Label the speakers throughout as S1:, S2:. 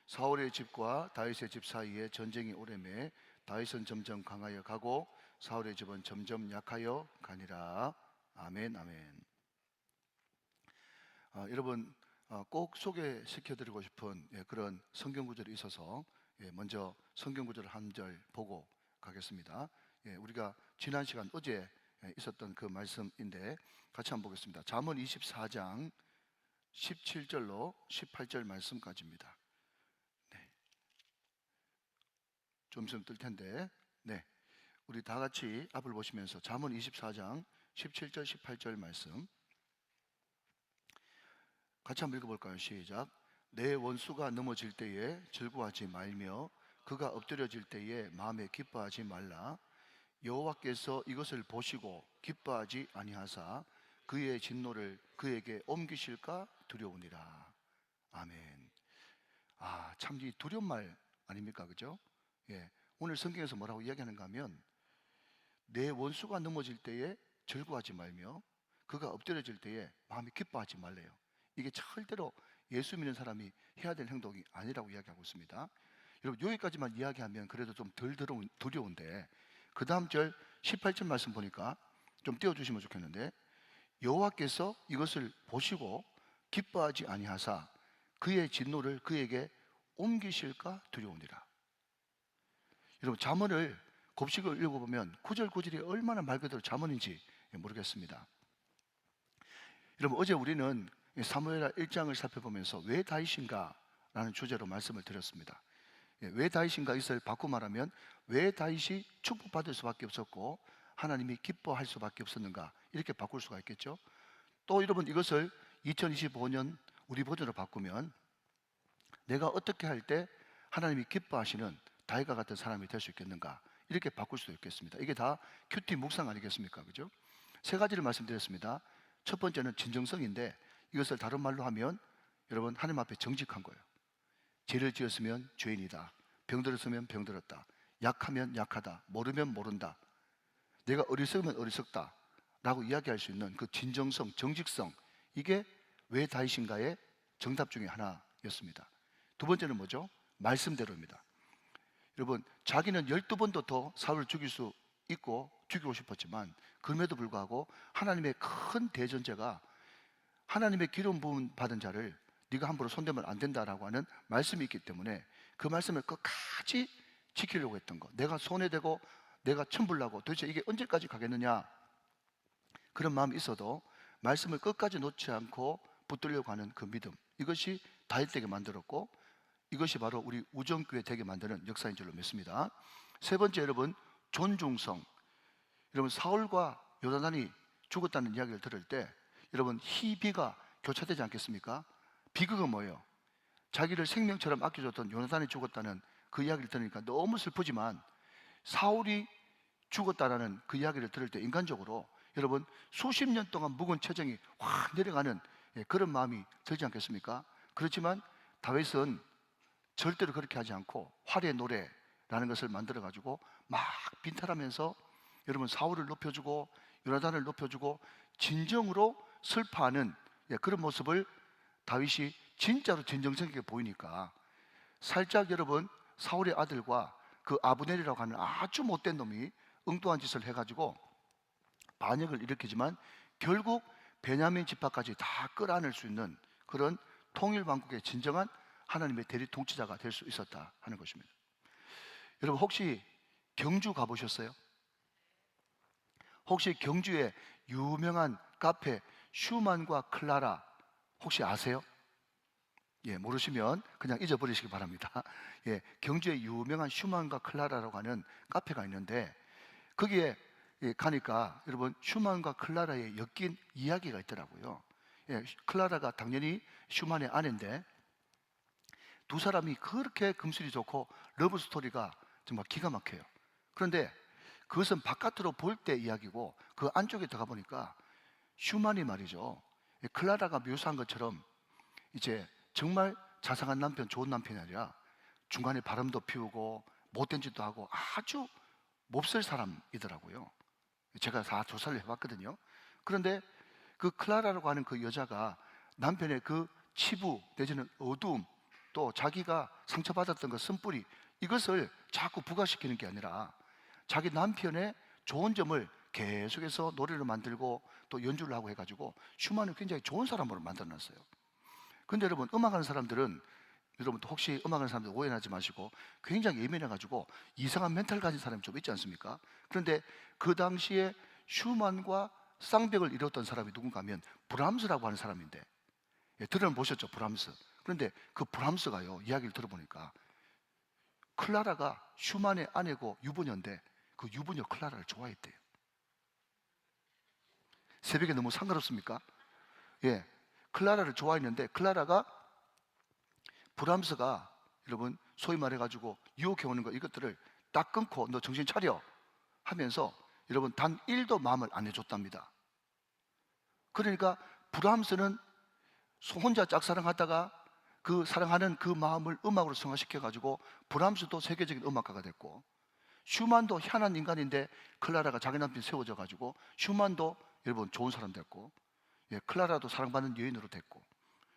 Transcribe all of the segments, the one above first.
S1: 사울의 집과 다윗의 집 사이에 전쟁이 오래매 다윗은 점점 강하여 가고 사울의 집은 점점 약하여 가니라. 아멘, 아멘. 여러분, 꼭 소개시켜드리고 싶은 그런 성경 구절이 있어서 먼저 성경 구절 한 절 보고 가겠습니다. 우리가 지난 시간 어제 있었던 그 말씀인데 같이 한번 보겠습니다. 잠언 24장 17절로 18절 말씀까지입니다. 좀 있으면 뜰 텐데, 우리 다 같이 앞을 보시면서 잠언 24장 17절 18절 말씀 같이 한번 읽어볼까요? 시작. 내 원수가 넘어질 때에 즐거워하지 말며 그가 엎드려질 때에 마음에 기뻐하지 말라. 여호와께서 이것을 보시고 기뻐하지 아니하사 그의 진노를 그에게 옮기실까 두려우니라. 아멘. 참 이 두려운 말 아닙니까? 그죠? 오늘 성경에서 뭐라고 이야기하는가 하면 내 원수가 넘어질 때에 즐거워하지 말며 그가 엎드려질 때에 마음이 기뻐하지 말래요. 이게 절대로 예수 믿는 사람이 해야 될 행동이 아니라고 이야기하고 있습니다. 여러분, 여기까지만 이야기하면 그래도 좀 덜 두려운데 그 다음 절 18절 말씀 보니까 좀 띄워주시면 좋겠는데, 여호와께서 이것을 보시고 기뻐하지 아니하사 그의 진노를 그에게 옮기실까 두려우니라. 여러분, 잠언을 곱씹어 읽어보면 구절 구절이 얼마나 말 그대로 잠언인지 모르겠습니다. 여러분, 어제 우리는 사무엘하 1장을 살펴보면서 왜 다윗인가 라는 주제로 말씀을 드렸습니다. 왜 다윗인가 이것을 바꿔 말하면 왜 다윗이 축복받을 수밖에 없었고 하나님이 기뻐할 수밖에 없었는가, 이렇게 바꿀 수가 있겠죠. 또 여러분, 이것을 2025년 우리 버전으로 바꾸면 내가 어떻게 할 때 하나님이 기뻐하시는 다윗과 같은 사람이 될 수 있겠는가, 이렇게 바꿀 수도 있겠습니다. 이게 다 큐티 묵상 아니겠습니까? 그죠? 세 가지를 말씀드렸습니다. 첫 번째는 진정성인데, 이것을 다른 말로 하면 여러분, 하나님 앞에 정직한 거예요. 죄를 지었으면 죄인이다, 병들었으면 병들었다, 약하면 약하다, 모르면 모른다, 내가 어리석으면 어리석다 라고 이야기할 수 있는 그 진정성, 정직성, 이게 왜 다윗인가의 정답 중에 하나였습니다. 두 번째는 뭐죠? 말씀대로입니다. 여러분, 자기는 12번도 더 사울을 죽일 수 있고 죽이고 싶었지만 그럼에도 불구하고 하나님의 큰 대전제가 하나님의 기름 부음 받은 자를 네가 함부로 손대면 안 된다라고 하는 말씀이 있기 때문에 그 말씀을 끝까지 지키려고 했던 거, 내가 손에 대고 내가 천불나고 도대체 이게 언제까지 가겠느냐, 그런 마음이 있어도 말씀을 끝까지 놓지 않고 붙들려고 하는 그 믿음, 이것이 다윗 되게 만들었고 이것이 바로 우리 우정교회 되게 만드는 역사인 줄로 믿습니다. 세 번째, 여러분, 존중성. 여러분, 사울과 요나단이 죽었다는 이야기를 들을 때 여러분, 희비가 교차되지 않겠습니까? 비극은 뭐예요? 자기를 생명처럼 아껴줬던 요나단이 죽었다는 그 이야기를 들으니까 너무 슬프지만 사울이 죽었다라는 그 이야기를 들을 때 인간적으로 여러분, 수십 년 동안 묵은 체정이 확 내려가는 그런 마음이 들지 않겠습니까? 그렇지만 다윗은 절대로 그렇게 하지 않고 활의 노래라는 것을 만들어 가지고 막 빈탈하면서 여러분, 사울을 높여주고 요나단을 높여주고 진정으로 슬퍼하는 그런 모습을 다윗이 진짜로 진정성 있게 보이니까 살짝 여러분, 사울의 아들과 그 아브넬이라고 하는 아주 못된 놈이 엉뚱한 짓을 해가지고 반역을 일으키지만 결국 베냐민 지파까지 다 끌어안을 수 있는 그런 통일왕국의 진정한 하나님의 대리 통치자가 될 수 있었다 하는 것입니다. 여러분, 혹시 경주 가보셨어요? 혹시 경주에 유명한 카페 슈만과 클라라 혹시 아세요? 모르시면 그냥 잊어버리시기 바랍니다. 경주에 유명한 슈만과 클라라라고 하는 카페가 있는데 거기에 가니까 여러분, 슈만과 클라라의 엮인 이야기가 있더라고요. 클라라가 당연히 슈만의 아내인데 두 사람이 그렇게 금슬이 좋고 러브 스토리가 정말 기가 막혀요. 그런데 그것은 바깥으로 볼 때 이야기고 그 안쪽에 들어가 보니까 슈만이 말이죠, 클라라가 묘사한 것처럼 이제 정말 자상한 남편, 좋은 남편이 아니라 중간에 바람도 피우고 못된 짓도 하고 아주 몹쓸 사람이더라고요. 제가 다 조사를 해봤거든요. 그런데 그 클라라라고 하는 그 여자가 남편의 그 치부 내지는 어두움, 또 자기가 상처받았던 그 쓴뿌리, 이것을 자꾸 부각시키는 게 아니라 자기 남편의 좋은 점을 계속해서 노래를 만들고 또 연주를 하고 해가지고 슈만을 굉장히 좋은 사람으로 만들어놨어요. 근데 여러분, 음악하는 사람들은, 여러분 혹시 음악하는 사람들 오해하지 마시고, 굉장히 예민해가지고 이상한 멘탈 가진 사람이 좀 있지 않습니까? 그런데 그 당시에 슈만과 쌍벽을 이뤘던 사람이 누군가 하면 브람스라고 하는 사람인데, 들어보셨죠? 브람스. 그런데 그 브람스가요, 이야기를 들어보니까 클라라가 슈만의 아내고 유부녀인데 그 유부녀 클라라를 좋아했대요. 새벽에 너무 상관없습니까? 예, 클라라를 좋아했는데 클라라가 브람스가, 여러분 소위 말해가지고 유혹해오는 거, 이것들을 딱 끊고 너 정신 차려 하면서 여러분 단 1도 마음을 안 해줬답니다. 그러니까 브람스는 혼자 짝사랑하다가 그 사랑하는 그 마음을 음악으로 승화시켜가지고 브람스도 세계적인 음악가가 됐고, 슈만도 희한한 인간인데 클라라가 자기 남편 세워져가지고 슈만도 여러분 좋은 사람 됐고, 클라라도 사랑받는 여인으로 됐고.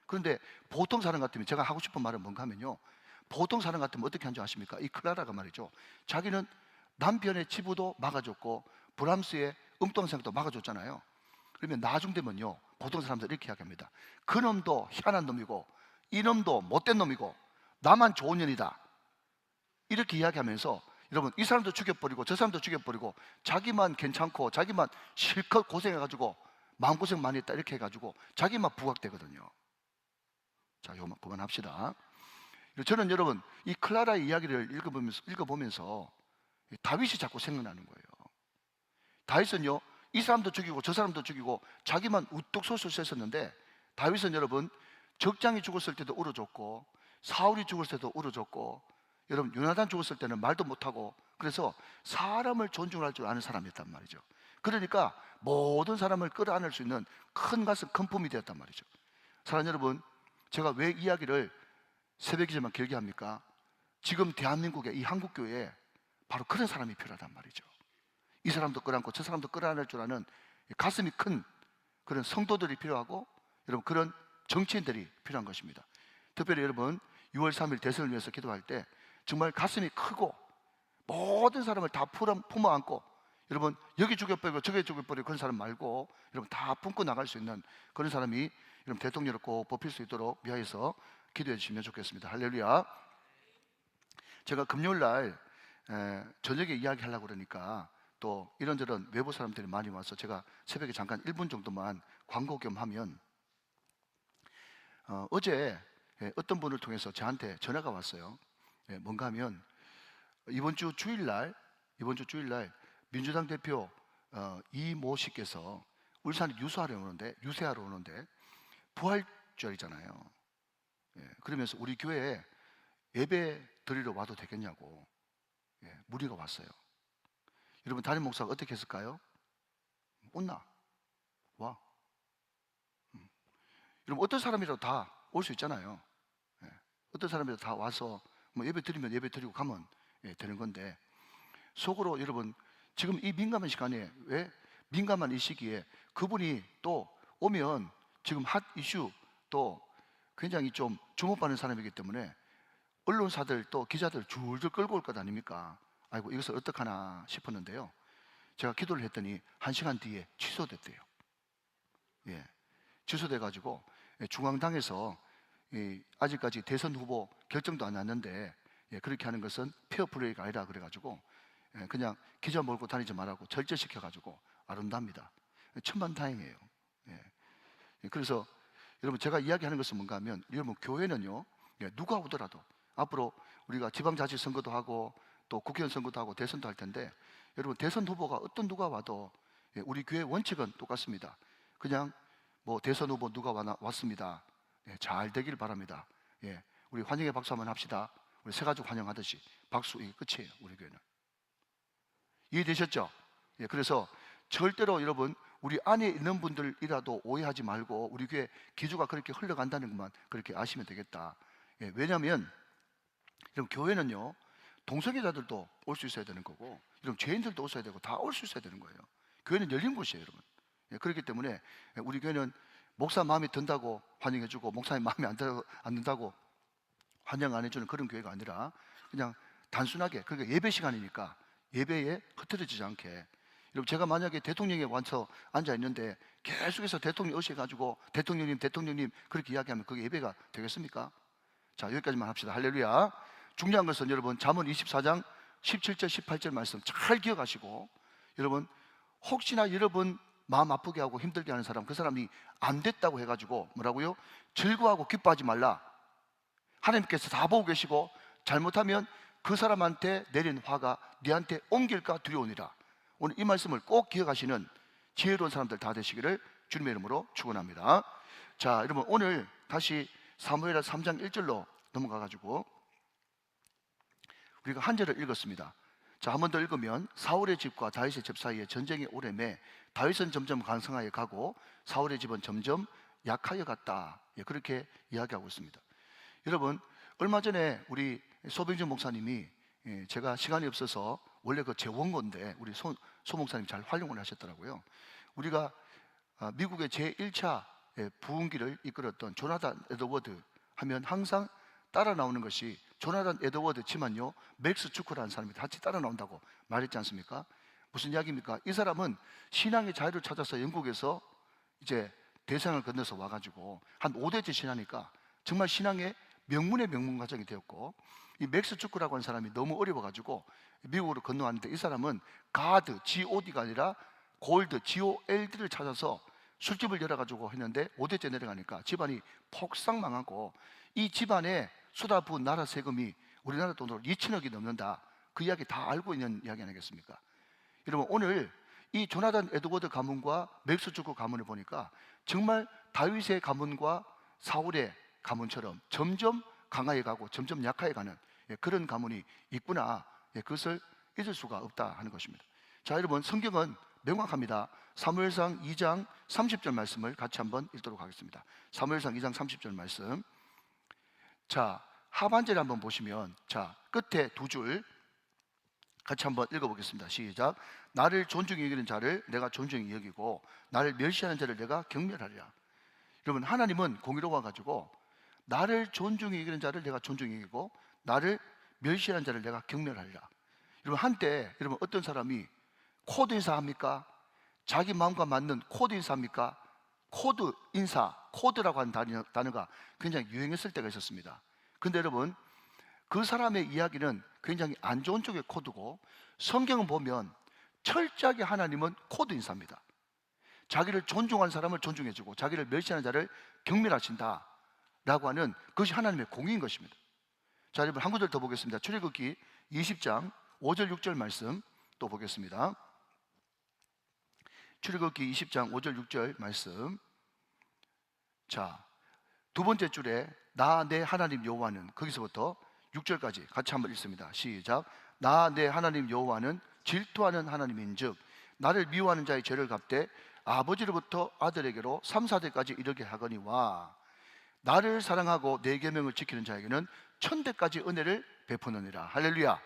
S1: 그런데 보통 사람 같으면, 제가 하고 싶은 말은 뭔가 하면요, 보통 사람 같으면 어떻게 한 줄 아십니까? 이 클라라가 말이죠, 자기는 남편의 치부도 막아줬고 브람스의 음동생도 막아줬잖아요. 그러면 나중 되면요, 보통 사람들 이렇게 이야기합니다. 그놈도 희한한 놈이고 이놈도 못된 놈이고 나만 좋은 년이다, 이렇게 이야기하면서 여러분 이 사람도 죽여버리고 저 사람도 죽여버리고 자기만 괜찮고 자기만 실컷 고생해가지고 마음고생 많이 했다, 이렇게 해가지고 자기만 부각되거든요. 자, 요만 그만합시다. 저는 여러분 이 클라라의 이야기를 읽어보면서 다윗이 자꾸 생각나는 거예요. 다윗은요, 이 사람도 죽이고 저 사람도 죽이고 자기만 우뚝 솟을 수 있었는데, 다윗은 여러분 적장이 죽었을 때도 울어줬고 사울이 죽었을 때도 울어줬고, 여러분 요나단 죽었을 때는 말도 못하고, 그래서 사람을 존중할 줄 아는 사람이었단 말이죠. 그러니까 모든 사람을 끌어안을 수 있는 큰 가슴, 큰 품이 되었단 말이죠. 사랑하는 여러분, 제가 왜 이야기를 새벽이지만 길게 합니까? 지금 대한민국의 이 한국교회에 바로 그런 사람이 필요하단 말이죠. 이 사람도 끌어안고 저 사람도 끌어안을 줄 아는 가슴이 큰 그런 성도들이 필요하고, 여러분 그런 정치인들이 필요한 것입니다. 특별히 여러분 6월 3일 대선을 위해서 기도할 때 정말 가슴이 크고 모든 사람을 다 품어 안고, 여러분 여기 죽여버리고 저기 죽여버리고 그런 사람 말고 여러분 다 품고 나갈 수 있는 그런 사람이 여러분 대통령을 꼭 뽑힐 수 있도록 위하여서 기도해 주시면 좋겠습니다. 할렐루야. 제가 금요일날 저녁에 이야기하려고 그러니까 또 이런저런 외부 사람들이 많이 와서 제가 새벽에 잠깐 1분 정도만 광고 겸 하면, 어제 어떤 분을 통해서 저한테 전화가 왔어요. 뭔가 하면 이번 주 주일날 민주당 대표 이모 씨께서 울산에 유세하러 오는데 부활절이잖아요. 그러면서 우리 교회에 예배 드리러 와도 되겠냐고 문의가 왔어요. 여러분 담임 목사가 어떻게 했을까요? 온나 와. 여러분 어떤 사람이라도 다 올 수 있잖아요. 어떤 사람이라도 다 와서 뭐 예배 드리면 예배 드리고 가면 되는 건데, 속으로 여러분 지금 이 민감한 시간에, 왜 민감한 이 시기에 그분이 또 오면 지금 핫 이슈 또 굉장히 좀 주목받는 사람이기 때문에 언론사들 또 기자들 줄줄 끌고 올 것 아닙니까? 아이고 이것을 어떡하나 싶었는데요, 제가 기도를 했더니 1시간 뒤에 취소됐대요. 취소돼 가지고 중앙당에서 아직까지 대선 후보 결정도 안 났는데 그렇게 하는 것은 페어플레이가 아니라 그래가지고 그냥 기자 몰고 다니지 말라고 절제시켜 가지고 아름답니다. 천만다행이에요. 그래서 여러분 제가 이야기하는 것은 뭔가 하면, 여러분 교회는요, 누가 오더라도 앞으로 우리가 지방자치선거도 하고 또 국회의원 선거도 하고 대선도 할 텐데, 여러분 대선 후보가 어떤 누가 와도 우리 교회 원칙은 똑같습니다. 그냥 뭐 대선 후보 누가 왔습니다, 잘 되길 바랍니다. 우리 환영의 박수 한번 합시다. 우리 새가족 환영하듯이 박수, 이게 끝이에요. 우리 교회는. 이해되셨죠? 그래서 절대로 여러분 우리 안에 있는 분들이라도 오해하지 말고 우리 교회 기조가 그렇게 흘러간다는 것만 그렇게 아시면 되겠다. 왜냐하면 여러분 교회는요, 동성애자들도 올 수 있어야 되는 거고, 여러분 죄인들도 오셔야 되고 다 올 수 있어야 되는 거예요. 교회는 열린 곳이에요, 여러분. 그렇기 때문에 우리 교회는 목사 마음에 든다고 환영해주고 목사님 마음에 안 든다고 환영 안 해주는 그런 교회가 아니라 그냥 단순하게, 그러니까 예배 시간이니까 예배에 흐트러지지 않게. 여러분, 제가 만약에 대통령에 와서 앉아 있는데 계속해서 대통령 오셔가지고 대통령님 대통령님 그렇게 이야기하면 그게 예배가 되겠습니까? 자, 여기까지만 합시다. 할렐루야. 중요한 것은 여러분, 잠언 24장 17절 18절 말씀 잘 기억하시고, 여러분 혹시나 여러분 마음 아프게 하고 힘들게 하는 사람, 그 사람이 안 됐다고 해가지고 뭐라고요? 즐거워하고 기뻐하지 말라. 하나님께서 다 보고 계시고 잘못하면 그 사람한테 내린 화가 네한테 옮길까 두려우니라. 오늘 이 말씀을 꼭 기억하시는 지혜로운 사람들 다 되시기를 주님의 이름으로 축원합니다. 자, 여러분 오늘 다시 사무엘하 3장 1절로 넘어가가지고 우리가 한 절을 읽었습니다. 자, 한 번 더 읽으면 사울의 집과 다윗의 집 사이에 전쟁이 오래매 다윗은 점점 강성하여 가고 사울의 집은 점점 약하여 갔다. 예, 그렇게 이야기하고 있습니다. 여러분, 얼마 전에 우리 소병준 목사님이, 제가 시간이 없어서 원래 그 제 원고인데 우리 소 목사님 잘 활용을 하셨더라고요. 우리가 미국의 제1차 부흥기를 이끌었던 조나단 에드워드 하면 항상 따라 나오는 것이 조나단 에드워드지만요 맥스 주크라는 사람이 같이 따라 나온다고 말했지 않습니까? 무슨 이야기입니까? 이 사람은 신앙의 자유를 찾아서 영국에서 이제 대상을 건너서 와가지고 한 5대째 지나니까 정말 신앙의 명문의 명문 가정이 되었고, 이 맥스 주크라고 하는 사람이 너무 어려워가지고 미국으로 건너왔는데, 이 사람은 가드, God가 아니라 골드, GOLD를 찾아서 술집을 열어가지고 했는데 5대째 내려가니까 집안이 폭삭 망하고, 이 집안에 쏟아부은 나라 세금이 우리나라 돈으로 2천억이 넘는다. 그 이야기 다 알고 있는 이야기 아니겠습니까? 여러분, 오늘 이 조나단 에드워드 가문과 맥스 주크 가문을 보니까 정말 다윗의 가문과 사울의 가문처럼 점점 강하게 가고 점점 약하게 가는 그런 가문이 있구나. 그것을 잊을 수가 없다 하는 것입니다. 자, 여러분 성경은 명확합니다. 사무엘상 2장 30절 말씀을 같이 한번 읽도록 하겠습니다. 사무엘상 2장 30절 말씀. 자, 하반절에 한번 보시면, 자, 끝에 두 줄 같이 한번 읽어보겠습니다. 시작. 나를 존중히 여기는 자를 내가 존중히 여기고 나를 멸시하는 자를 내가 경멸하리라. 여러분, 하나님은 공의로워가지고 나를 존중히 여기는 자를 내가 존중히 여기고 나를 멸시하는 자를 내가 경멸하리라. 여러분, 한때 여러분 어떤 사람이 코드 인사합니까? 자기 마음과 맞는 코드 인사합니까? 코드 인사, 코드라고 하는 단어가 굉장히 유행했을 때가 있었습니다. 근데 여러분, 그 사람의 이야기는 굉장히 안 좋은 쪽의 코드고, 성경을 보면 철저하게 하나님은 코드 인사입니다. 자기를 존중하는 사람을 존중해주고 자기를 멸시하는 자를 경멸하신다 라고 하는 그것이 하나님의 공의인 것입니다. 자, 여러분 한 구절 더 보겠습니다. 출애굽기 20장 5절 6절 말씀 또 보겠습니다. 출애굽기 20장 5절 6절 말씀. 자, 두 번째 줄에 나 내 하나님 여호와는, 거기서부터 6절까지 같이 한번 읽습니다. 시작. 나 내 하나님 여호와는 질투하는 하나님인즉 나를 미워하는 자의 죄를 갚되 아버지로부터 아들에게로 3, 4대까지 이르게 하거니와 나를 사랑하고 내 계명을 지키는 자에게는 1000대까지 은혜를 베푸느니라. 할렐루야.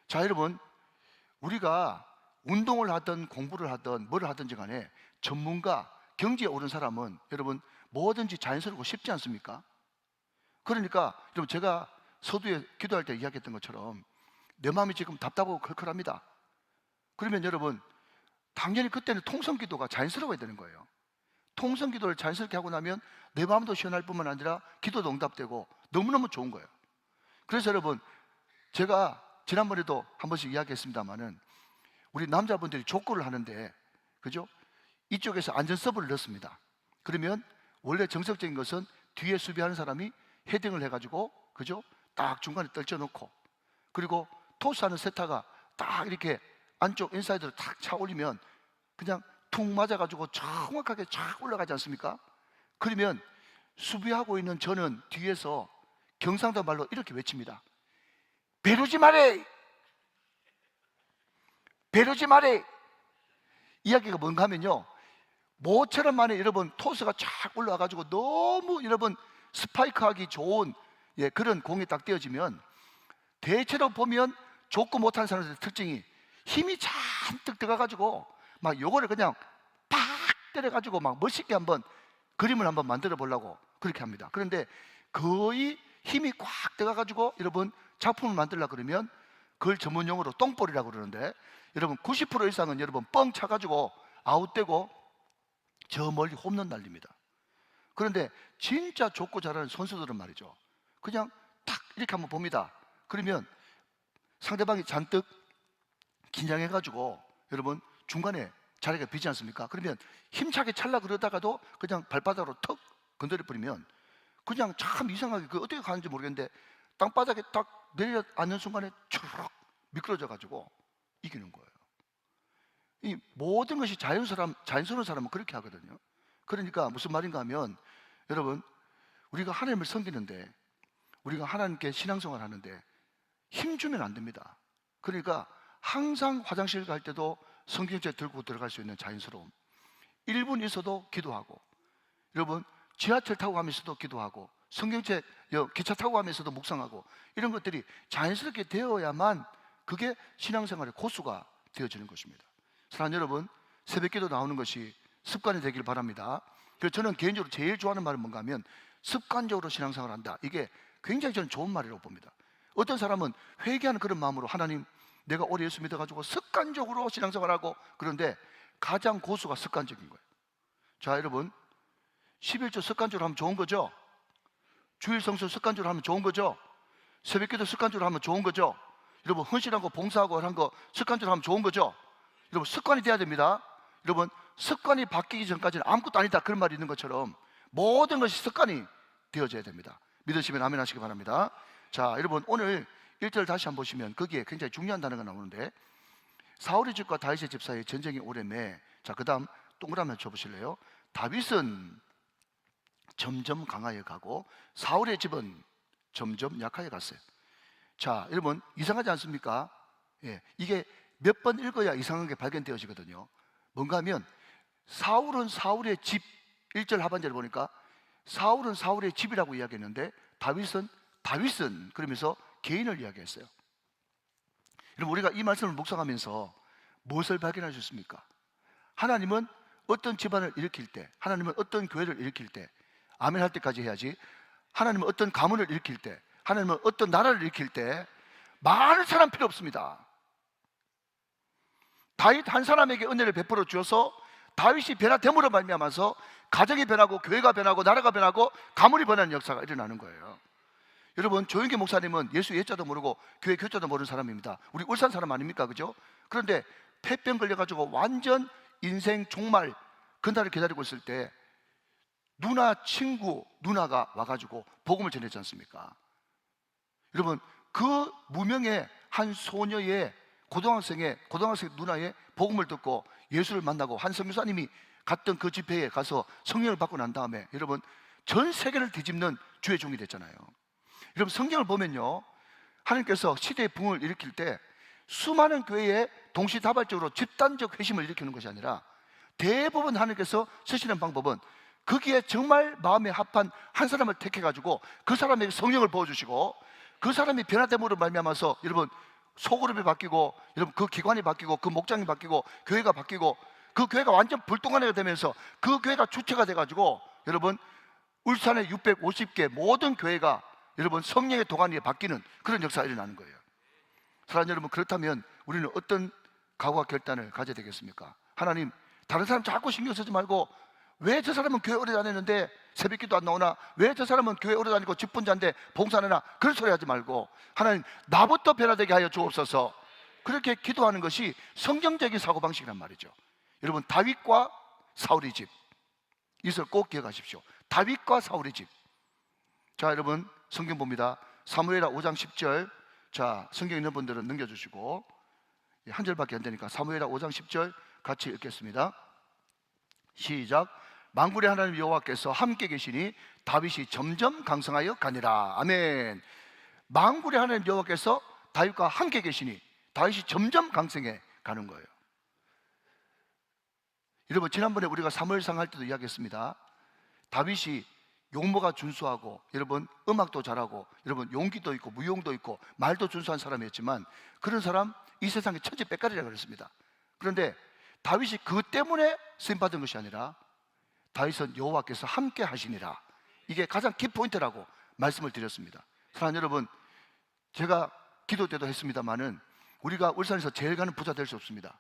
S1: 자, 여러분, 우리가 운동을 하든 공부를 하든 뭘 하든지 간에 전문가, 경지에 오른 사람은 여러분 뭐든지 자연스럽고 쉽지 않습니까? 그러니까 여러분, 제가 서두에 기도할 때 이야기했던 것처럼 내 마음이 지금 답답하고 컬컬합니다. 그러면 여러분, 당연히 그때는 통성기도가 자연스러워야 되는 거예요. 통성기도를 자연스럽게 하고 나면 내 마음도 시원할 뿐만 아니라 기도도 응답되고 너무너무 좋은 거예요. 그래서 여러분, 제가 지난번에도 한 번씩 이야기했습니다마는 우리 남자분들이 족구를 하는데, 그죠? 이쪽에서 안전 서브를 넣습니다. 그러면 원래 정석적인 것은 뒤에 수비하는 사람이 헤딩을 해가지고, 그죠? 딱 중간에 떨쳐놓고, 그리고 토스하는 세타가 딱 이렇게 안쪽 인사이드로 탁 차 올리면 그냥 툭 맞아가지고 정확하게 쫙 올라가지 않습니까? 그러면 수비하고 있는 저는 뒤에서 경상도 말로 이렇게 외칩니다. 배르지 마래! 배르지 마래! 이야기가 뭔가 하면요, 모처럼 만에 여러분 토스가 쫙 올라와가지고 너무 여러분 스파이크하기 좋은 그런 공이 딱 띄어지면, 대체로 보면 족구 못하는 사람들의 특징이 힘이 잔뜩 들어가가지고 막 요거를 그냥 팍 때려가지고 막 멋있게 한번 그림을 한번 만들어 보려고 그렇게 합니다. 그런데 거의 힘이 꽉 들어가가지고 여러분 작품을 만들려고 그러면 그걸 전문용어로 똥볼이라고 그러는데, 여러분 90% 이상은 여러분 뻥 차가지고 아웃되고 저 멀리 홈런 날립니다. 그런데 진짜 좋고 잘하는 선수들은 말이죠, 그냥 탁 이렇게 한번 봅니다. 그러면 상대방이 잔뜩 긴장해가지고 여러분 중간에 자리가 비지 않습니까? 그러면 힘차게 찰라 그러다가도 그냥 발바닥으로 턱 건드려 버리면 그냥 참 이상하게 그 어떻게 가는지 모르겠는데 땅바닥에 딱 내려앉는 순간에 추르륵 미끄러져 가지고 이기는 거예요. 이 모든 것이 자연스러운 사람은 그렇게 하거든요. 그러니까 무슨 말인가 하면, 여러분 우리가 하나님을 섬기는데, 우리가 하나님께 신앙생활 하는데 힘 주면 안 됩니다. 그러니까 항상 화장실 갈 때도 성경책 들고 들어갈 수 있는 자연스러움, 1분 있어도 기도하고, 여러분 지하철 타고 가면서도 기도하고, 성경책 기차 타고 가면서도 묵상하고, 이런 것들이 자연스럽게 되어야만 그게 신앙생활의 고수가 되어지는 것입니다. 사랑하는 여러분, 새벽기도 나오는 것이 습관이 되길 바랍니다. 그래서 저는 개인적으로 제일 좋아하는 말은 뭔가 하면, 습관적으로 신앙생활을 한다. 이게 굉장히 저는 좋은 말이라고 봅니다. 어떤 사람은 회개하는 그런 마음으로, 하나님 내가 오래 예수 믿어가지고 습관적으로 신앙생활하고, 그런데 가장 고수가 습관적인 거예요. 자, 여러분 11조 습관적으로 하면 좋은 거죠. 주일 성수 습관적으로 하면 좋은 거죠. 새벽기도 습관적으로 하면 좋은 거죠. 여러분 헌신하고 봉사하고 하는 거 습관적으로 하면 좋은 거죠. 여러분 습관이 돼야 됩니다. 여러분 습관이 바뀌기 전까지는 아무것도 아니다, 그런 말이 있는 것처럼 모든 것이 습관이 되어져야 됩니다. 믿으시면 아멘 하시기 바랍니다. 자, 여러분 오늘 1절 다시 한번 보시면 거기에 굉장히 중요한 단어가 나오는데, 사울의 집과 다윗의 집 사이에 전쟁이 오래매. 자, 그 다음 동그라미 쳐보실래요? 다윗은 점점 강하여 가고 사울의 집은 점점 약하여 갔어요. 자, 여러분 이상하지 않습니까? 예, 이게 몇 번 읽어야 이상한 게 발견되어지거든요. 뭔가 하면 사울은 사울의 집, 1절 하반절을 보니까 사울은 사울의 집이라고 이야기했는데 다윗은 그러면서 개인을 이야기했어요. 여러분 우리가 이 말씀을 묵상하면서 무엇을 발견하셨습니까? 하나님은 어떤 집안을 일으킬 때, 하나님은 어떤 교회를 일으킬 때, 아멘 할 때까지 해야지, 하나님은 어떤 가문을 일으킬 때, 하나님은 어떤 나라를 일으킬 때 많은 사람 필요 없습니다. 다윗 한 사람에게 은혜를 베풀어 주어서 다윗이 변화됨으로 말미암아서 가정이 변하고 교회가 변하고 나라가 변하고 가문이 변하는 역사가 일어나는 거예요. 여러분 조영기 목사님은 예수 예자도 모르고 교회 교자도 모르는 사람입니다. 우리 울산 사람 아닙니까? 그죠? 그런데 폐병 걸려가지고 완전 인생 종말 그날을 기다리고 있을 때 누나가 와가지고 복음을 전했지 않습니까? 여러분 그 무명의 한 소녀의 고등학생 누나의 복음을 듣고 예수를 만나고, 한 선교사님이 갔던 그 집회에 가서 성령을 받고 난 다음에 여러분 전 세계를 뒤집는 주의 종이 됐잖아요. 여러분 성경을 보면요, 하나님께서 시대의 붕을 일으킬 때 수많은 교회에 동시다발적으로 집단적 회심을 일으키는 것이 아니라, 대부분 하나님께서 쓰시는 방법은 거기에 정말 마음에 합한 한 사람을 택해가지고 그 사람에게 성령을 부어주시고, 그 사람이 변화됨으로 말미암아서 여러분 소그룹이 바뀌고, 여러분 그 기관이 바뀌고, 그 목장이 바뀌고, 교회가 바뀌고, 그 교회가 완전 불똥하네가 되면서 그 교회가 주체가 돼가지고 여러분 울산의 650개 모든 교회가 여러분 성령의 도가니에 바뀌는 그런 역사가 일어나는 거예요. 사랑하는 여러분, 그렇다면 우리는 어떤 각오와 결단을 가져야 되겠습니까? 하나님, 다른 사람 자꾸 신경 쓰지 말고, 왜 저 사람은 교회 오래 다녔는데 새벽기도 안 나오나? 왜 저 사람은 교회 오래 다니고 집분자인데 봉사 안 하나? 그런 소리 하지 말고, 하나님 나부터 변화되게 하여 주옵소서. 그렇게 기도하는 것이 성경적인 사고방식이란 말이죠. 여러분 다윗과 사울의 집, 이것을 꼭 기억하십시오. 다윗과 사울의 집. 자, 여러분 성경 봅니다. 사무엘하 5장 10절. 자, 성경 있는 분들은 넘겨주시고, 한 절밖에 안 되니까 사무엘하 5장 10절 같이 읽겠습니다. 시작. 만군의 하나님 여호와께서 함께 계시니 다윗이 점점 강성하여 가니라. 아멘. 만군의 하나님 여호와께서 다윗과 함께 계시니 다윗이 점점 강성해 가는 거예요. 여러분 지난번에 우리가 사무엘상 할 때도 이야기했습니다. 다윗이 용모가 준수하고, 여러분 음악도 잘하고, 여러분 용기도 있고 무용도 있고 말도 준수한 사람이었지만, 그런 사람 이 세상에 천지백갈이라고 그랬습니다. 그런데 다윗이 그 때문에 쓰임받은 것이 아니라 다윗은 여호와께서 함께 하시니라. 이게 가장 키포인트라고 말씀을 드렸습니다. 사랑하는 여러분, 제가 기도 때도 했습니다마는 우리가 울산에서 제일 가는 부자 될 수 없습니다.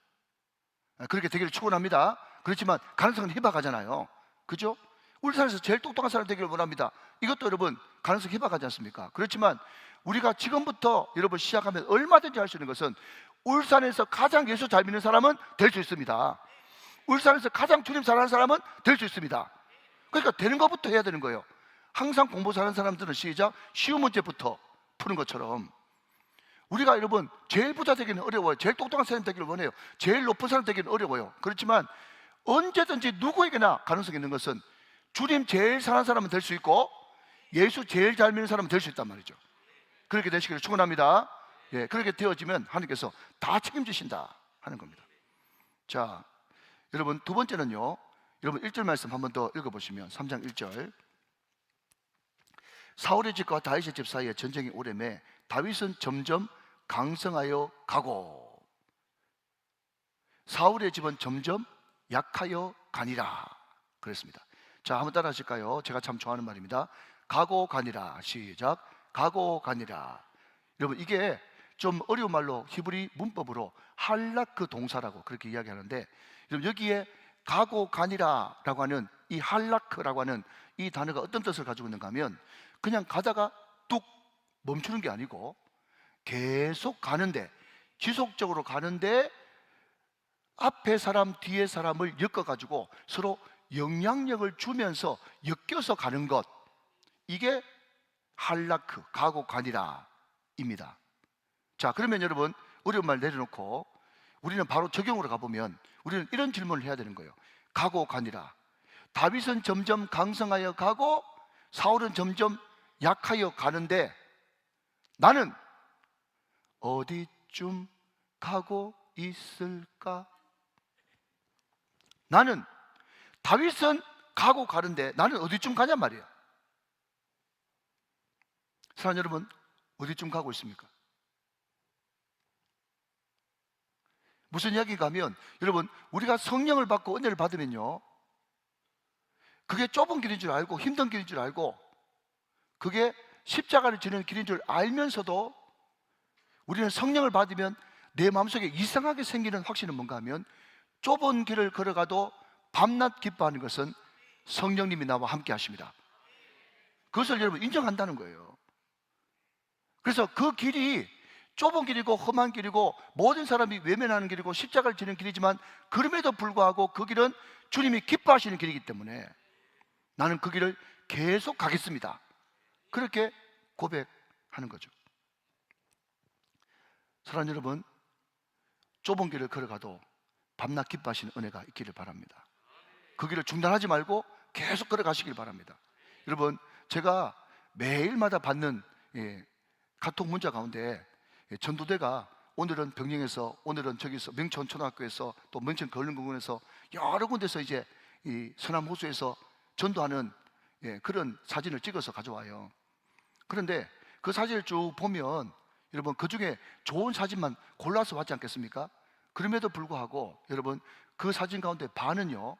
S1: 그렇게 되기를 축원합니다. 그렇지만 가능성은 희박하잖아요. 그죠? 울산에서 제일 똑똑한 사람 되기를 원합니다. 이것도 여러분 가능성이 희박하지 않습니까? 그렇지만 우리가 지금부터 여러분 시작하면 얼마든지 할 수 있는 것은 울산에서 가장 예수 잘 믿는 사람은 될 수 있습니다. 울산에서 가장 주님 사랑하는 사람은 될 수 있습니다. 그러니까 되는 것부터 해야 되는 거예요. 항상 공부 잘하는 사람들은 시작, 쉬운 문제부터 푸는 것처럼 우리가 여러분 제일 부자 되기는 어려워요. 제일 똑똑한 사람 되기를 원해요. 제일 높은 사람 되기는 어려워요. 그렇지만 언제든지 누구에게나 가능성이 있는 것은 주님 제일 사랑하는 사람은 될 수 있고 예수 제일 잘 믿는 사람은 될 수 있단 말이죠. 그렇게 되시기를 축원합니다. 예, 그렇게 되어지면 하나님께서 다 책임지신다 하는 겁니다. 자, 여러분 두 번째는요, 여러분 1절 말씀 한 번 더 읽어보시면 3장 1절, 사울의 집과 다윗의 집 사이에 전쟁이 오래매 다윗은 점점 강성하여 가고 사울의 집은 점점 약하여 가니라 그랬습니다. 자, 한번 따라 하실까요? 제가 참 좋아하는 말입니다. 가고 가니라. 시작. 가고 가니라. 여러분 이게 좀 어려운 말로 히브리 문법으로 할라크 동사라고 그렇게 이야기하는데, 여러분 여기에 가고 가니라 라고 하는 이 할라크라고 하는 이 단어가 어떤 뜻을 가지고 있는가 하면 그냥 가다가 뚝 멈추는 게 아니고 계속 가는데, 지속적으로 가는데 앞에 사람 뒤에 사람을 엮어가지고 서로 영향력을 주면서 엮여서 가는 것, 이게 할라크, 가고 가니라 입니다. 자, 그러면 여러분 어려운 말 내려놓고 우리는 바로 적용으로 가보면 우리는 이런 질문을 해야 되는 거예요. 가고 가니라. 다윗은 점점 강성하여 가고 사울은 점점 약하여 가는데 나는 어디쯤 가고 있을까? 나는, 다윗은 가고 가는데 나는 어디쯤 가냔 말이에요. 사랑하는 여러분, 어디쯤 가고 있습니까? 무슨 이야기가 하면, 여러분 우리가 성령을 받고 은혜를 받으면요, 그게 좁은 길인 줄 알고 힘든 길인 줄 알고 그게 십자가를 지는 길인 줄 알면서도 우리는 성령을 받으면 내 마음속에 이상하게 생기는 확신은 뭔가 하면, 좁은 길을 걸어가도 밤낮 기뻐하는 것은 성령님이 나와 함께 하십니다. 그것을 여러분 인정한다는 거예요. 그래서 그 길이 좁은 길이고 험한 길이고 모든 사람이 외면하는 길이고 십자가를 지는 길이지만 그럼에도 불구하고 그 길은 주님이 기뻐하시는 길이기 때문에 나는 그 길을 계속 가겠습니다. 그렇게 고백하는 거죠. 사랑하는 여러분, 좁은 길을 걸어가도 밤낮 기뻐하시는 은혜가 있기를 바랍니다. 그 길을 중단하지 말고 계속 걸어가시길 바랍니다. 여러분, 제가 매일마다 받는 카톡 문자 가운데 전도대가 오늘은 병영에서, 오늘은 저기서 명천초등학교에서, 또 명천거울공원에서 여러 군데서 이제 이 서남호수에서 전도하는 그런 사진을 찍어서 가져와요. 그런데 그 사진을 쭉 보면 여러분 그 중에 좋은 사진만 골라서 왔지 않겠습니까? 그럼에도 불구하고 여러분 그 사진 가운데 반은요,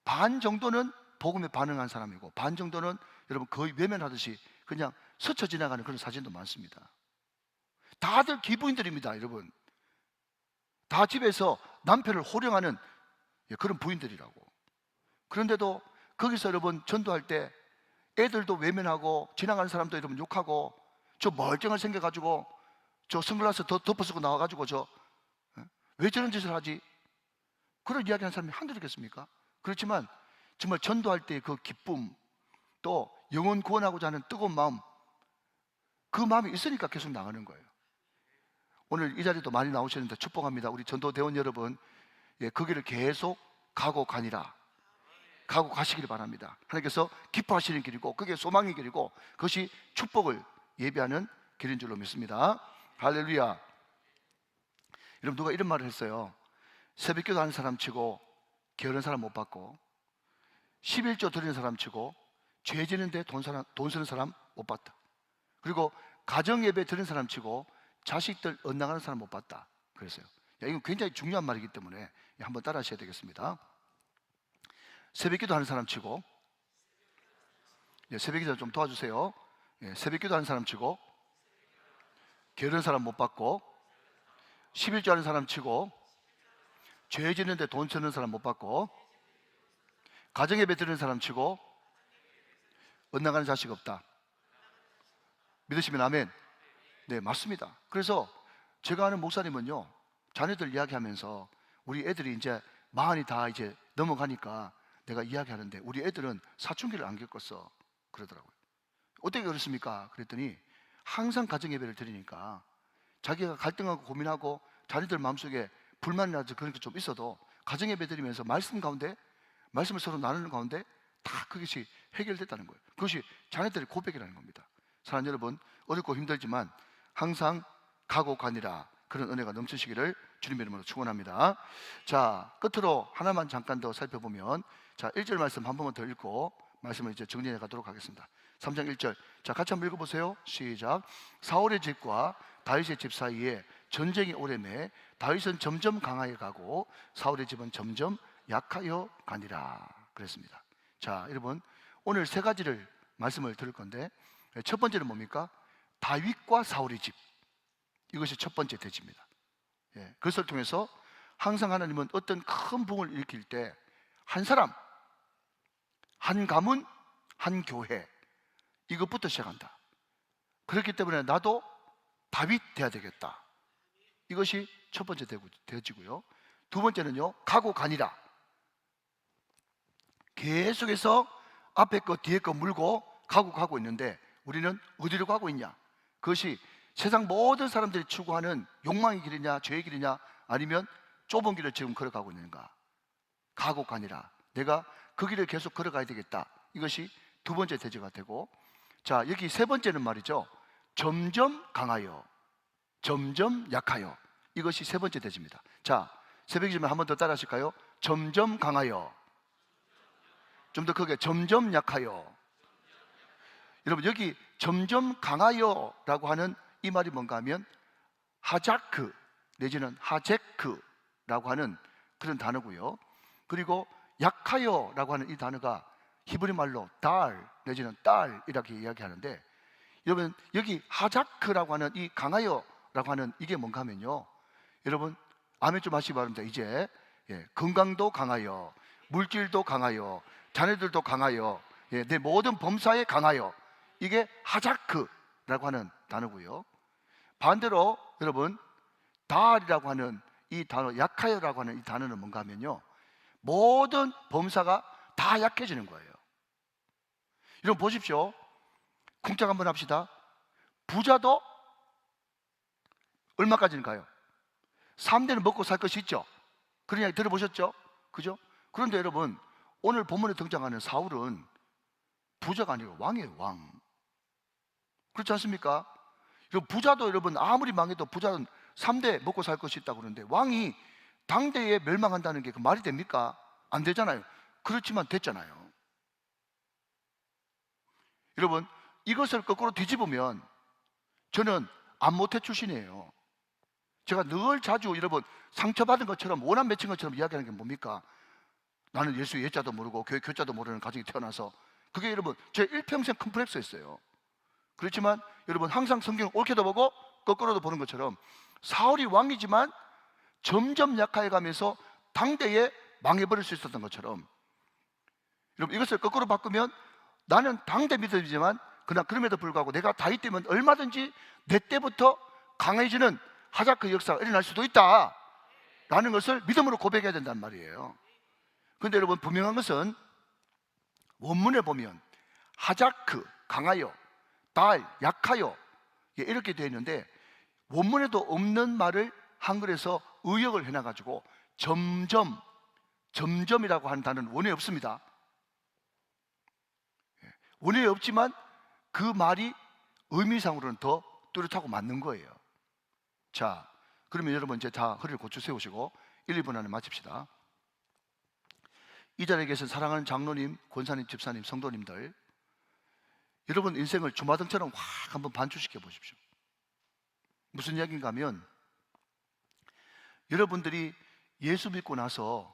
S1: 반 정도는 복음에 반응한 사람이고 반 정도는 여러분 거의 외면하듯이 그냥 스쳐 지나가는 그런 사진도 많습니다. 다들 기부인들입니다. 여러분 다 집에서 남편을 호령하는 그런 부인들이라고. 그런데도 거기서 여러분 전도할 때 애들도 외면하고 지나가는 사람도 여러분 욕하고, 저 멀쩡한 생겨가지고 저 선글라스 더 덮어쓰고 나와가지고 저 왜 저런 짓을 하지? 그런 이야기하는 사람이 한둘이겠습니까? 그렇지만 정말 전도할 때의 그 기쁨, 또 영혼 구원하고자 하는 뜨거운 마음, 그 마음이 있으니까 계속 나가는 거예요. 오늘 이 자리도 많이 나오시는데 축복합니다. 우리 전도대원 여러분, 그 길을 계속 가고 가니라. 가고 가시길 바랍니다. 하나님께서 기뻐하시는 길이고 그게 소망의 길이고 그것이 축복을 예비하는 길인 줄로 믿습니다. 할렐루야. 여러분 누가 이런 말을 했어요. 새벽기도 하는 사람 치고 게으른 사람 못 받고 11조 드리는 사람 치고 죄 지는데 돈 쓰는 사람 못 받다. 그리고 가정예배 드리는 사람 치고 자식들 엇나가는 사람 못 받다 그랬어요. 이건 굉장히 중요한 말이기 때문에 한번 따라 하셔야 되겠습니다. 새벽기도 하는 사람 치고, 새벽기도 좀 도와주세요. 새벽기도 하는 사람 치고, 게으른 사람 못 받고, 11조 하는 사람 치고, 죄 짓는데 돈 쓰는 사람 못 받고, 가정예배 드리는 사람 치고, 엇나가는 자식 없다. 믿으시면 아멘. 네, 맞습니다. 그래서 제가 아는 목사님은요, 자녀들 이야기하면서 우리 애들이 이제 마흔이 다 이제 넘어가니까 내가 이야기하는데 우리 애들은 사춘기를 안 겪었어 그러더라고요. 어떻게 그렇습니까? 그랬더니 항상 가정예배를 드리니까 자기가 갈등하고 고민하고 자녀들 마음속에 불만이라든지 그런 게 좀 있어도 가정예배 드리면서 말씀 가운데, 말씀을 서로 나누는 가운데 다 그것이 해결됐다는 거예요. 그것이 자녀들의 고백이라는 겁니다. 사랑하는 여러분, 어렵고 힘들지만 항상 가고가니라 그런 은혜가 넘치시기를 주님의 이름으로 축원합니다. 자, 끝으로 하나만 잠깐 더 살펴보면, 자, 1절 말씀 한 번만 더 읽고 말씀을 이제 정리해 가도록 하겠습니다. 3장 1절, 자, 같이 한번 읽어보세요. 시작. 사울의 집과 다윗의 집 사이에 전쟁이 오래매 다윗은 점점 강하게 가고 사울의 집은 점점 약하여 가니라 그랬습니다. 자, 여러분, 오늘 세 가지를 말씀을 들을 건데, 첫 번째는 뭡니까? 다윗과 사울의 집. 이것이 첫 번째 대지입니다. 그것을 통해서 항상 하나님은 어떤 큰 부흥을 일으킬 때 한 사람, 한 가문, 한 교회, 이것부터 시작한다. 그렇기 때문에 나도 다윗 돼야 되겠다. 이것이 첫 번째 대지고요. 두 번째는요, 가고 가니라. 계속해서 앞에 거 뒤에 거 물고 가고 있는데 우리는 어디로 가고 있냐? 그것이 세상 모든 사람들이 추구하는 욕망의 길이냐, 죄의 길이냐, 아니면 좁은 길을 지금 걸어가고 있는가? 가고 가니라. 내가 그 길을 계속 걸어가야 되겠다. 이것이 두 번째 대지가 되고, 자, 여기 세 번째는 말이죠, 점점 강하여, 점점 약하여. 이것이 세 번째 대지입니다. 자, 새벽이지만 한 번 더 따라 하실까요? 점점 강하여, 좀 더 크게, 점점 약하여. 여러분, 여기 점점 강하여라고 하는 이 말이 뭔가 하면 하자크 내지는 하제크라고 하는 그런 단어고요. 그리고 약하여라고 하는 이 단어가 히브리 말로 달 내지는 딸 이렇게 이야기하는데, 여러분, 여기 하자크라고 하는 이 강하여라고 하는 이게 뭔가 하면요, 여러분 아멘 좀 하시기 바랍니다. 이제 건강도 강하여, 물질도 강하여, 자녀들도 강하여, 내 모든 범사에 강하여. 이게 하자크라고 하는 단어고요. 반대로 여러분, 달이라고 하는 이 단어, 약하여라고 하는 이 단어는 뭔가 하면요, 모든 범사가 다 약해지는 거예요. 여러분 보십시오. 쿵짝 한번 합시다. 부자도 얼마까지는 가요? 3대는 먹고 살 것이 있죠. 그런 이야기 들어보셨죠? 그죠? 그런데 여러분, 오늘 본문에 등장하는 사울은 부자가 아니고 왕이에요, 왕. 그렇지 않습니까? 부자도 여러분 아무리 망해도 부자는 3대 먹고 살 것이 있다고 그러는데 왕이 당대에 멸망한다는 게 그 말이 됩니까? 안 되잖아요. 그렇지만 됐잖아요. 여러분, 이것을 거꾸로 뒤집으면 저는 안모태 출신이에요. 제가 늘 자주 여러분 상처받은 것처럼, 원한 맺힌 것처럼 이야기하는 게 뭡니까? 나는 예수 예자도 모르고 교회 교자도 모르는 가정에 태어나서, 그게 여러분 제 일평생 컴플렉스였어요. 그렇지만 여러분, 항상 성경을 옳게도 보고 거꾸로도 보는 것처럼 사울이 왕이지만 점점 약하게 가면서 당대에 망해버릴 수 있었던 것처럼, 여러분 이것을 거꾸로 바꾸면 나는 당대 믿음이지만 그러나 그럼에도 불구하고 내가 다윗 되면 얼마든지 내 때부터 강해지는 하자크 역사가 일어날 수도 있다 라는 것을 믿음으로 고백해야 된단 말이에요. 그런데 여러분, 분명한 것은 원문에 보면 하자크, 강하여, 달, 약하여, 이렇게 되어 있는데 원문에도 없는 말을 한글에서 의역을 해놔가지고 점점, 점점이라고 하는 단어는 원어에 없습니다. 원어에 없지만 그 말이 의미상으로는 더 뚜렷하고 맞는 거예요. 자, 그러면 여러분 이제 다 허리를 고쳐 세우시고 1, 2분 안에 마칩시다. 이 자리에 계신 사랑하는 장로님, 권사님, 집사님, 성도님들, 여러분 인생을 주마등처럼 확 한번 반추시켜 보십시오. 무슨 이야기인가 하면, 여러분들이 예수 믿고 나서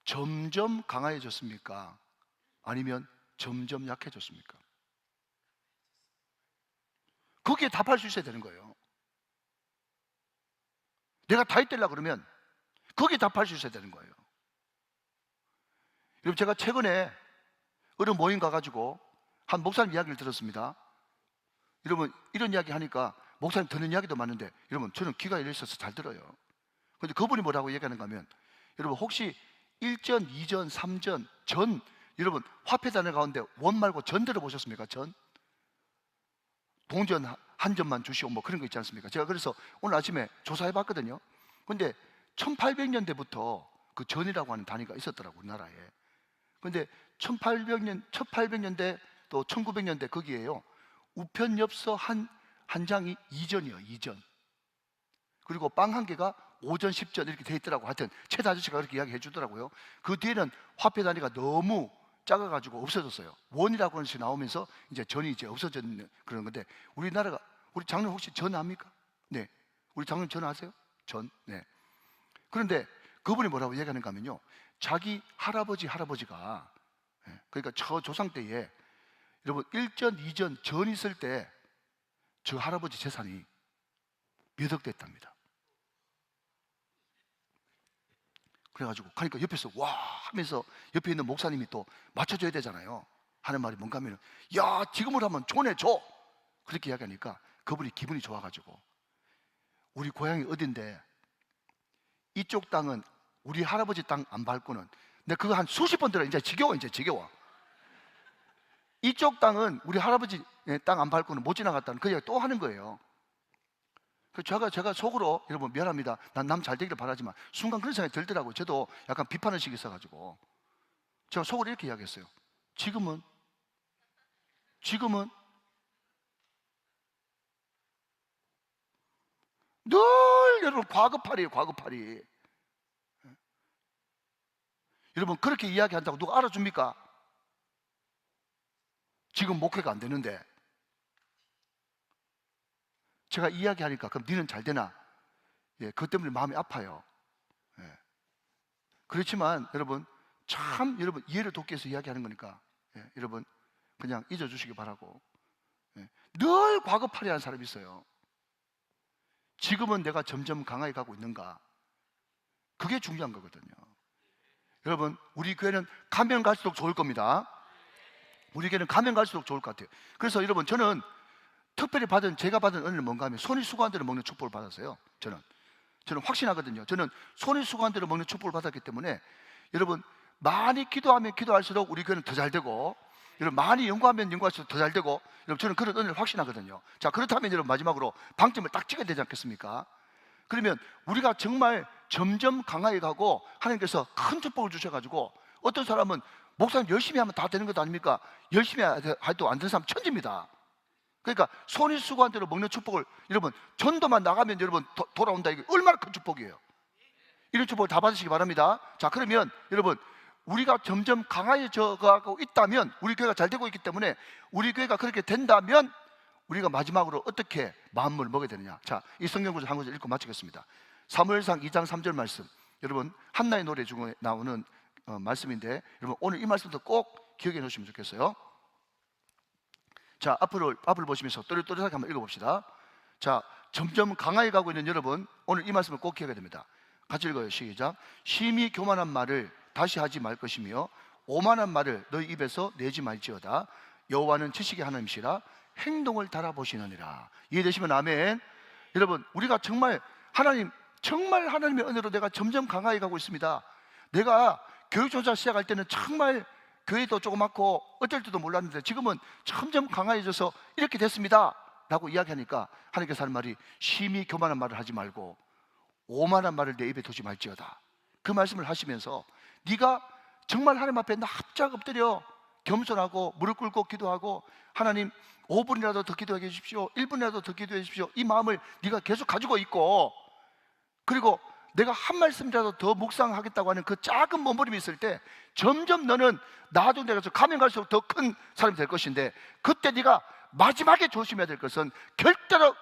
S1: 점점 강해졌습니까? 아니면 점점 약해졌습니까? 거기에 답할 수 있어야 되는 거예요. 내가 다윗 되려고 그러면 거기에 답할 수 있어야 되는 거예요. 여러분, 제가 최근에 어느 모임 가가지고 한 목사님 이야기를 들었습니다. 여러분, 이런 이야기 하니까 목사님 듣는 이야기도 많은데, 여러분, 저는 귀가 열려 있어서 잘 들어요. 근데 그분이 뭐라고 얘기하는가 하면, 여러분, 혹시 1전, 2전, 3전, 전, 여러분, 화폐 단어 가운데 원 말고 전 들어보셨습니까? 전? 동전 한 전만 주시오, 뭐 그런 거 있지 않습니까? 제가 그래서 오늘 아침에 조사해 봤거든요. 근데 1800년대부터 그 전이라고 하는 단위가 있었더라고요, 우리나라에. 근데 1800년대 또 1900년대 거기에요, 우편 엽서 한 장이 2전이에요, 2전. 그리고 빵 한 개가 5전, 10전 이렇게 돼 있더라고. 하여튼 최다 아저씨가 그렇게 이야기해 주더라고요. 그 뒤에는 화폐 단위가 너무 작아가지고 없어졌어요. 원이라고 하는 것이 나오면서 이제 전이 이제 없어졌는 그런 건데, 우리나라가, 우리 장로님 혹시 전 압니까? 네. 우리 장로님 전 아세요? 전? 네. 그런데 그분이 뭐라고 얘기하는가 하면요, 자기 할아버지가, 그러니까 저 조상 때에 여러분 1전, 2전, 전 있을 때 저 할아버지 재산이 몇 억 됐답니다. 그래가지고 가니까 옆에서 와 하면서 옆에 있는 목사님이 또 맞춰줘야 되잖아요. 하는 말이 뭔가 하면, 야, 지금을 하면 줘내줘, 그렇게 이야기하니까 그분이 기분이 좋아가지고, 우리 고향이 어딘데 이쪽 땅은 우리 할아버지 땅 안 밟고는, 내가 그거 한 수십 번 들어. 이제 지겨워. 이쪽 땅은 우리 할아버지 땅 안 밟고는 못 지나갔다는 그 이야기 또 하는 거예요. 그래서 제가 속으로, 여러분 미안합니다, 난 남 잘 되기를 바라지만 순간 그런 생각이 들더라고요. 저도 약간 비판의식이 있어가지고 제가 속으로 이렇게 이야기했어요. 지금은 늘 여러분 과거팔이에요, 과거팔이. 여러분, 그렇게 이야기한다고 누가 알아줍니까? 지금 목회가 안 되는데. 제가 이야기하니까, 그럼 니는 잘 되나? 예, 그것 때문에 마음이 아파요. 예. 그렇지만 여러분, 참 여러분 이해를 돕기 위해서 이야기하는 거니까, 여러분 그냥 잊어주시기 바라고. 늘 과거팔이 하는 사람이 있어요. 지금은 내가 점점 강하게 가고 있는가? 그게 중요한 거거든요. 여러분, 우리 교회는 가면 갈수록 좋을 겁니다. 우리 교회는 가면 갈수록 좋을 것 같아요. 그래서 여러분, 저는 특별히 제가 받은 은혜는 뭔가 하면 손이 수고한 대로 먹는 축복을 받았어요. 저는 확신하거든요. 저는 손이 수고한 대로 먹는 축복을 받았기 때문에, 여러분, 많이 기도하면 기도할수록 우리 교회는 더 잘 되고, 여러분 많이 연구하면 연구할수록 더 잘 되고, 여러분 저는 그런 은혜를 확신하거든요. 자, 그렇다면 여러분 마지막으로 방점을 딱 찍어야 되지 않겠습니까? 그러면 우리가 정말 점점 강하게 가고, 하나님께서 큰 축복을 주셔가지고, 어떤 사람은 목사님 열심히 하면 다 되는 것 아닙니까? 열심히 해도 안 되는 사람 천지입니다. 그러니까 손이 수고한 대로 먹는 축복을, 여러분 전도만 나가면 여러분 돌아온다, 이게 얼마나 큰 축복이에요. 이런 축복을 다 받으시기 바랍니다. 자, 그러면 여러분, 우리가 점점 강해져 가고 있다면, 우리 교회가 잘 되고 있기 때문에, 우리 교회가 그렇게 된다면 우리가 마지막으로 어떻게 마음을 먹어야 되느냐. 자, 이 성경 구절 한 구절 읽고 마치겠습니다. 사무엘상 2장 3절 말씀, 여러분 한나의 노래 중에 나오는 말씀인데, 여러분 오늘 이 말씀도 꼭 기억해 놓으시면 좋겠어요. 자, 앞을 보시면서 또렷또렷하게 한번 읽어봅시다. 자, 점점 강하게 가고 있는 여러분, 오늘 이 말씀을 꼭 기억해야 됩니다. 같이 읽어요. 시작. 심히 교만한 말을 다시 하지 말 것이며, 오만한 말을 너희 입에서 내지 말지어다. 여호와는 지식의 하나님이시라 행동을 달아보시느니라. 이해되시면 아멘. 여러분, 우리가 정말 하나님의 은혜로 내가 점점 강하게 가고 있습니다. 내가 교육조사 시작할 때는 정말 교회도 조그맣고 어쩔 줄도 몰랐는데, 지금은 점점 강해져서 이렇게 됐습니다 라고 이야기하니까, 하나님께서 하는 말이, 심히 교만한 말을 하지 말고 오만한 말을 내 입에 두지 말지어다. 그 말씀을 하시면서, 네가 정말 하나님 앞에 납작 엎드려 겸손하고 무릎 꿇고 기도하고, 하나님 5분이라도 더 기도해 주십시오, 1분이라도 더 기도해 주십시오, 이 마음을 네가 계속 가지고 있고, 그리고 내가 한 말씀이라도 더 묵상하겠다고 하는 그 작은 몸부림이 있을 때, 점점 너는 나중에 내가 가면 갈수록 더 큰 사람이 될 것인데, 그때 네가 마지막에 조심해야 될 것은,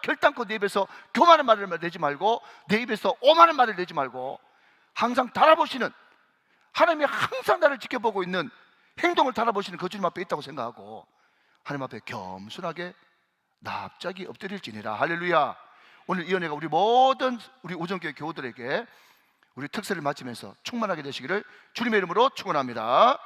S1: 결단코 내 입에서 교만한 말을 내지 말고, 내 입에서 오만한 말을 내지 말고, 항상 달아보시는, 하나님이 항상 나를 지켜보고 있는, 행동을 달아보시는 그 주님 앞에 있다고 생각하고, 하나님 앞에 겸손하게 납작이 엎드릴지니라. 할렐루야. 오늘 이 은혜가 우리 모든 우리 우정교회 교우들에게 우리 특세를 마치면서 충만하게 되시기를 주님의 이름으로 축원합니다.